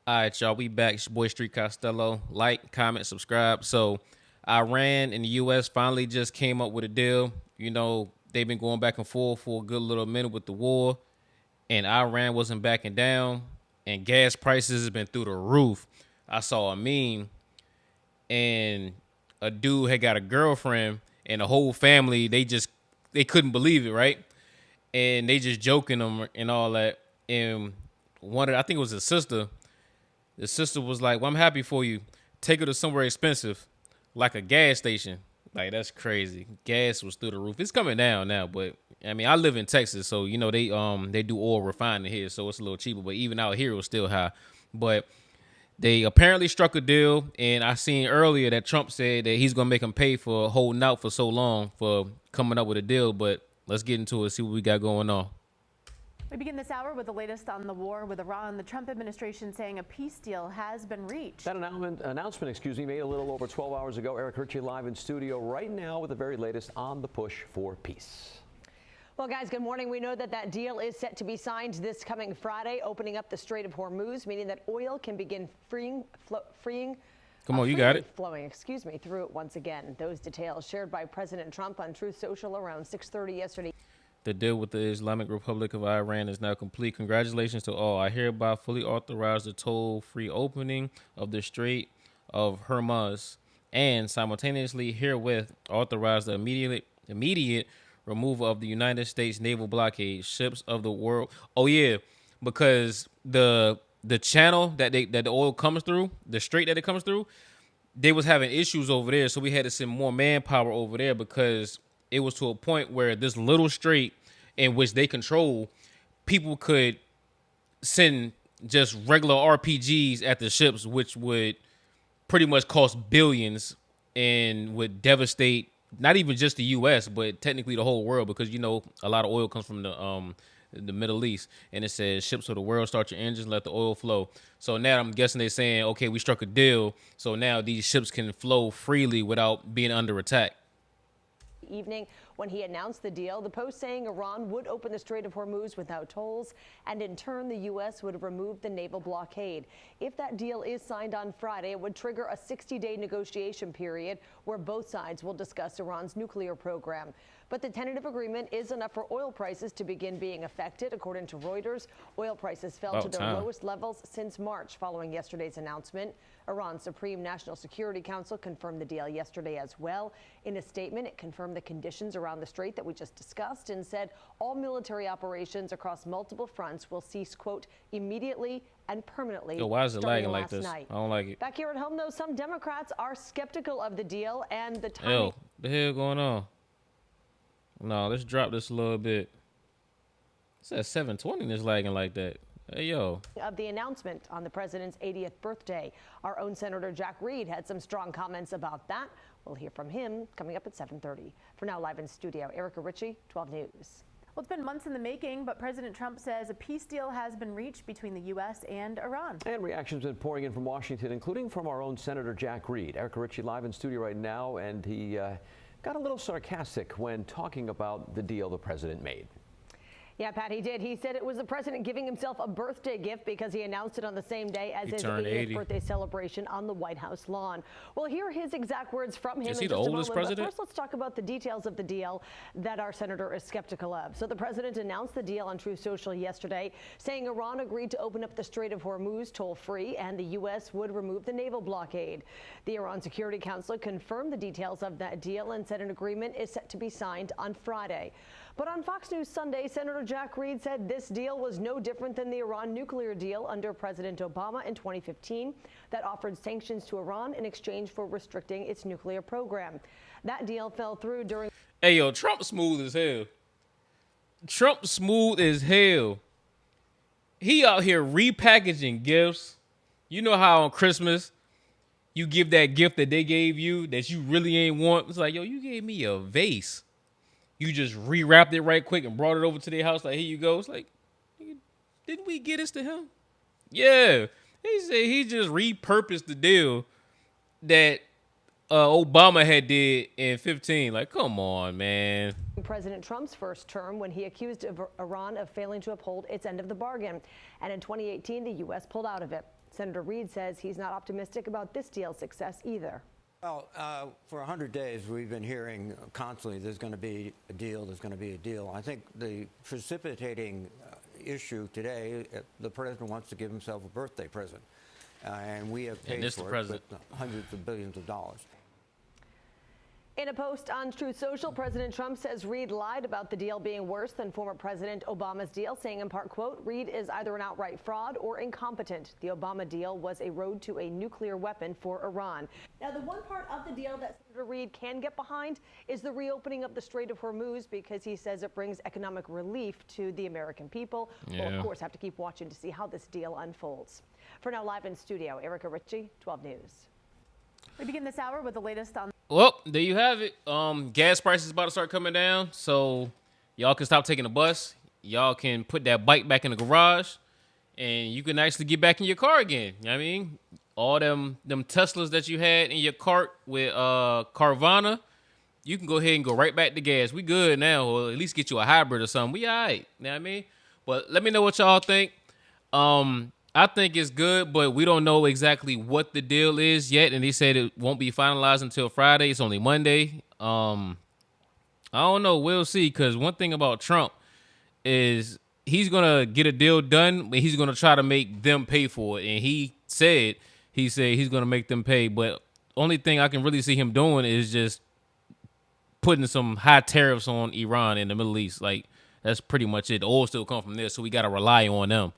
All right, y'all. We back. It's your boy Street Costello. Like, comment, subscribe. So, Iran and the U.S. finally just came up with a deal. You know, they've been going back and forth for a good little minute with the war, and Iran wasn't backing down, and gas prices has been through the roof. I saw a meme, and a dude had got a girlfriend, and the whole family they couldn't believe it, right? And they just joking them and all that. And I think it was his sister. The sister was like, "Well, I'm happy for you. Take her to somewhere expensive, like a gas station." Like, that's crazy. Gas was through the roof. It's coming down now, but I mean, I live in Texas, so you know they do oil refining here, so it's a little cheaper. But even out here, it was still high. But they apparently struck a deal, and I seen earlier that Trump said that he's gonna make them pay for holding out for so long for coming up with a deal. But let's get into it, see what we got going on. We begin this hour with the latest on the war with Iran. The Trump administration saying a peace deal has been reached. That announcement, made a little over 12 hours ago. Eric Ritchie live in studio right now with the very latest on the push for peace. Well, guys, good morning. We know that deal is set to be signed this coming Friday, opening up the Strait of Hormuz, meaning that oil can begin freeing Come on, you got it. Flowing, through it once again. Those details shared by President Trump on Truth Social around 6:30 yesterday. The deal with the Islamic Republic of Iran is now complete. Congratulations to all. I hereby fully authorize the toll-free opening of the Strait of Hormuz and simultaneously herewith authorize the immediate removal of the United States naval blockade ships of the world. Oh yeah, because the channel that the oil comes through, the strait that it comes through, they was having issues over there, so we had to send more manpower over there because it was to a point where this little strait in which they control, people could send just regular RPGs at the ships, which would pretty much cost billions and would devastate not even just the U.S., but technically the whole world, because, you know, a lot of oil comes from the Middle East, and it says ships of the world, start your engines, let the oil flow. So now I'm guessing they're saying, okay, we struck a deal, so now these ships can flow freely without being under attack. Evening when he announced the deal, the Post saying Iran would open the Strait of Hormuz without tolls, and in turn the U.S. would remove the naval blockade. If that deal is signed on Friday, it would trigger a 60-day negotiation period where both sides will discuss Iran's nuclear program. But the tentative agreement is enough for oil prices to begin being affected. According to Reuters, oil prices fell to their lowest levels since March following yesterday's announcement. Iran's Supreme National Security Council confirmed the deal yesterday as well. In a statement, it confirmed the conditions around the strait that we just discussed and said all military operations across multiple fronts will cease, quote, immediately and permanently. Yo, why is it lagging like this? Night. I don't like it. Back here at home, though, some Democrats are skeptical of the deal and the timing. Yo, the hell going on? No, let's drop this a little bit. It's at 7:20 and it's lagging like that. Hey, yo. Of the announcement on the president's 80th birthday. Our own Senator Jack Reed had some strong comments about that. We'll hear from him coming up at 7:30. For now, live in studio, Erica Ritchie, 12 News. Well, it's been months in the making, but President Trump says a peace deal has been reached between the U.S. and Iran. And reactions been pouring in from Washington, including from our own Senator Jack Reed. Erica Ritchie live in studio right now, and he got a little sarcastic when talking about the deal the president made. Yeah, Pat, he did. He said it was the president giving himself a birthday gift because he announced it on the same day as his 80th birthday celebration on the White House lawn. We'll hear his exact words from him in just a moment. But first, let's talk about the details of the deal that our senator is skeptical of. So the president announced the deal on Truth Social yesterday, saying Iran agreed to open up the Strait of Hormuz toll-free and the U.S. would remove the naval blockade. The Iran Security Council confirmed the details of that deal and said an agreement is set to be signed on Friday. But on Fox News Sunday, Senator Jack Reed said this deal was no different than the Iran nuclear deal under President Obama in 2015 that offered sanctions to Iran in exchange for restricting its nuclear program. That deal fell through during... Hey, yo, Trump smooth as hell. Trump smooth as hell. He out here repackaging gifts. You know how on Christmas you give that gift that they gave you that you really ain't want? It's like, yo, you gave me a vase. You just rewrapped it right quick and brought it over to their house. Like, here you go. It's like, didn't we get this to him? Yeah. He said he just repurposed the deal that Obama had did in 15. Like, come on, man. President Trump's first term when he accused Iran of failing to uphold its end of the bargain. And in 2018, the U.S. pulled out of it. Senator Reid says he's not optimistic about this deal's success either. Well, for 100 days, we've been hearing constantly there's going to be a deal, there's going to be a deal. I think the precipitating issue today, the president wants to give himself a birthday present. And we have paid for it with hundreds of billions of dollars. In a post on Truth Social, President Trump says Reid lied about the deal being worse than former President Obama's deal, saying in part, quote, Reid is either an outright fraud or incompetent. The Obama deal was a road to a nuclear weapon for Iran. Now, the one part of the deal that Senator Reid can get behind is the reopening of the Strait of Hormuz, because he says it brings economic relief to the American people. Yeah. We'll, of course, have to keep watching to see how this deal unfolds. For now, live in studio, Erica Ritchie, 12 News. We begin this hour with the latest on. Well, there you have it. Gas prices about to start coming down, so y'all can stop taking the bus. Y'all can put that bike back in the garage, and you can actually get back in your car again. You know what I mean? All them Teslas that you had in your cart with Carvana, you can go ahead and go right back to gas. We good now, or at least get you a hybrid or something. We all right. You know what I mean? But let me know what y'all think. I think it's good, but we don't know exactly what the deal is yet. And he said it won't be finalized until Friday. It's only Monday. I don't know. We'll see. Because one thing about Trump is he's going to get a deal done, but he's going to try to make them pay for it. And he said he's going to make them pay. But only thing I can really see him doing is just putting some high tariffs on Iran in the Middle East. Like, that's pretty much it. The oil still come from there, so we got to rely on them.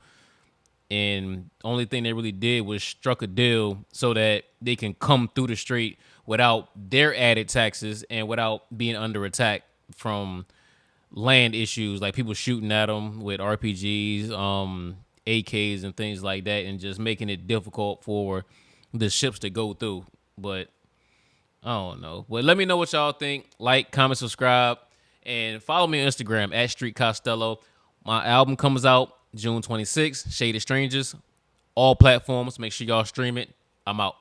And only thing they really did was struck a deal so that they can come through the strait without their added taxes and without being under attack from land issues, like people shooting at them with RPGs, AKs and things like that, and just making it difficult for the ships to go through. But I don't know. But let me know what y'all think. Like, comment, subscribe, and follow me on Instagram at Street Costello. My album comes out June 26th, Shaded Strangers, all platforms. Make sure y'all stream it. I'm out.